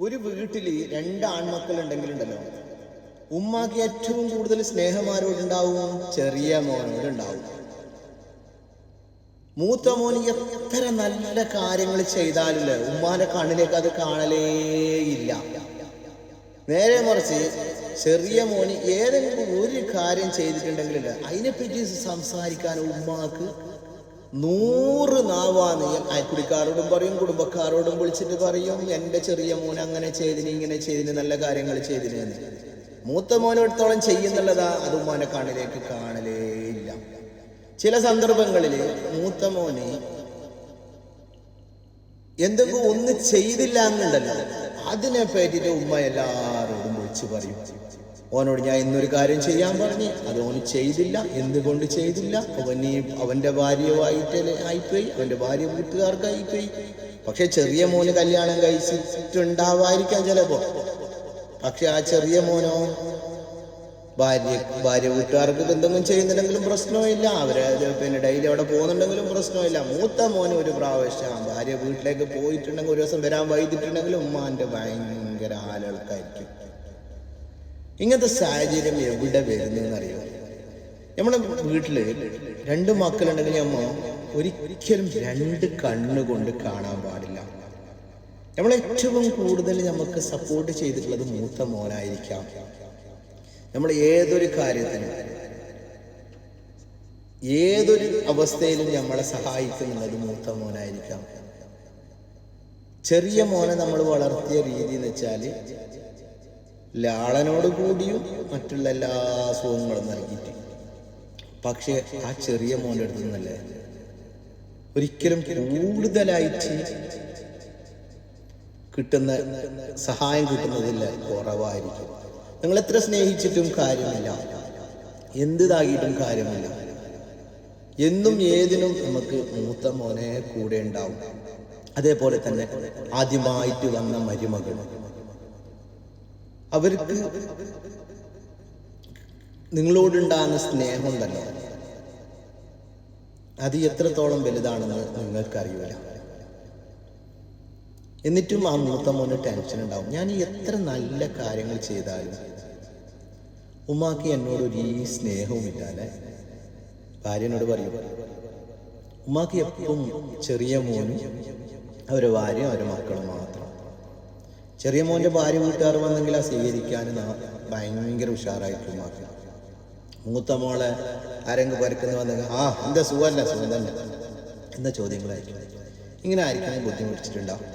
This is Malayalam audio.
ഒരു വീട്ടിൽ രണ്ട് ആൺമക്കളുണ്ടെങ്കിലുണ്ടല്ലോ, ഉമ്മാക്ക് ഏറ്റവും കൂടുതൽ സ്നേഹം ആരോടുണ്ടാവും? ചെറിയ മോനോടുണ്ടാവും. മൂത്ത മോന് എത്ര നല്ല കാര്യങ്ങൾ ചെയ്താലില്ലേ ഉമ്മാന്റെ കണ്ണിലേക്ക് അത് കാണലേയില്ല. നേരെ മറിച്ച് ചെറിയ മോന് ഏതെങ്കിലും ഒരു കാര്യം ചെയ്തിട്ടുണ്ടെങ്കിലില്ല, അതിനെപ്പറ്റി സംസാരിക്കാൻ ഉമ്മാക്ക് 100 നാവാന്ന്. അയൽക്കുടിക്കാരോടും പറയും, കുടുംബക്കാരോടും വിളിച്ചിട്ട് പറയും, എൻ്റെ ചെറിയ മോൻ അങ്ങനെ ചെയ്തിന്, ഇങ്ങനെ ചെയ്തിന്, നല്ല കാര്യങ്ങൾ ചെയ്തിന്. മൂത്ത മോനെടുത്തോളം ചെയ്യുന്നുള്ളതാ അത് ഉമ്മാന്റെ കണ്ണിലേക്ക് കാണലേ ഇല്ല. ചില സന്ദർഭങ്ങളിൽ മൂത്ത മോന് എന്തെങ്കിലും ഒന്ന് ചെയ്തില്ല എന്നുണ്ടല്ലോ, അതിനെ പറ്റിയിട്ട് ഉമ്മ എല്ലാവരോടും വിളിച്ചു പറയും. ഓനോട് ഞാൻ ഇന്നൊരു കാര്യം ചെയ്യാൻ പറഞ്ഞു, അത് ഓന് ചെയ്തില്ല. എന്തുകൊണ്ട് ചെയ്തില്ല? അവന്റെ ഭാര്യയുമായിട്ട് ആയിപ്പോയി, അവന്റെ ഭാര്യ വീട്ടുകാർക്കായിപ്പോയി. പക്ഷെ ചെറിയ മോന് കല്യാണം കഴിച്ചിട്ടുണ്ടാവായിരിക്കാം ചിലപ്പോ. പക്ഷെ ആ ചെറിയ മോനോ ഭാര്യ വീട്ടുകാർക്ക് എന്തെങ്കിലും ചെയ്യുന്നുണ്ടെങ്കിലും പ്രശ്നമില്ല, അവര് ഡെയിലി അവിടെ പോകുന്നുണ്ടെങ്കിലും പ്രശ്നമില്ല. മൂത്ത മോന് ഒരു പ്രാവശ്യം ഭാര്യ വീട്ടിലേക്ക് പോയിട്ടുണ്ടെങ്കിൽ, ഒരു ദിവസം വരാൻ വൈകിട്ടുണ്ടെങ്കിലും ഉമ്മാന്റെ ഭയങ്കര ആളുകൾക്കായിരിക്കും. ഇങ്ങനത്തെ സാഹചര്യം എവിടെ വരുന്നതെന്നറിയോ? നമ്മളെ വീട്ടില് 2 മക്കളുണ്ടെങ്കിൽ അമ്മ ഒരിക്കലും 2 കണ്ണുകൊണ്ട് കാണാൻ പാടില്ല. നമ്മളേറ്റവും കൂടുതൽ നമുക്ക് സപ്പോർട്ട് ചെയ്തിട്ടുള്ളത് മൂത്ത മോനായിരിക്കാം. നമ്മൾ ഏതൊരു കാര്യത്തിനും ഏതൊരു അവസ്ഥയിലും നമ്മളെ സഹായിക്കുന്നത് മൂത്ത മോനായിരിക്കാം. ചെറിയ മോനെ നമ്മൾ വളർത്തിയ രീതി എന്ന് വെച്ചാൽ ലാളനോട് കൂടിയും മറ്റുള്ള എല്ലാ സുഖങ്ങളും നൽകിയിട്ട്. പക്ഷെ ആ ചെറിയ മോൻ്റെ അടുത്ത് നിന്നല്ലേ ഒരിക്കലും കൂടുതലായിട്ട് കിട്ടുന്ന സഹായം കിട്ടുന്നതില്ല, കുറവായിരിക്കും. നിങ്ങൾ എത്ര സ്നേഹിച്ചിട്ടും കാര്യമില്ല, എന്തിതാകിയിട്ടും കാര്യമില്ല. എന്നും ഏതിനും നമുക്ക് മൂത്ത മോനെ കൂടെ ഉണ്ടാവും. അതേപോലെ തന്നെ ആദ്യമായിട്ട് വന്ന മരുമകൾ, അവർക്ക് നിങ്ങളോടുണ്ടാകുന്ന സ്നേഹമുണ്ടല്ലോ, അത് എത്രത്തോളം വലുതാണെന്ന് നിങ്ങൾക്കറിയില്ല. എന്നിട്ടും ആ മൂത്ത മോന് ടെൻഷൻ ഉണ്ടാവും. ഞാൻ എത്ര നല്ല കാര്യങ്ങൾ ചെയ്താലും ഉമ്മാക്ക് എന്നോടൊരു സ്നേഹവുമില്ല അല്ലെ. ഭാര്യനോട് പറയും, ഉമ്മാക്ക് എപ്പം ചെറിയ മോനും അവരെ ഭാര്യയും അവരെ മക്കളും മാത്രം. ചെറിയ മോൻ്റെ ഭാര്യ വീട്ടുകാർ വന്നെങ്കിൽ ആ സ്വീകരിക്കാൻ ഭയങ്കര ഉഷാറായിട്ട് ഉമ്മാക്ക്. മൂത്ത മോളെ ആരെങ്കിലും പരക്കുന്ന വന്നെങ്കിൽ എന്താ സുഖമല്ല, സുഖം തന്നെ എന്ന ചോദ്യങ്ങളായിരിക്കും. ഇങ്ങനെ ആയിരിക്കും ബുദ്ധിമുട്ടിച്ചിട്ടുണ്ടാവും.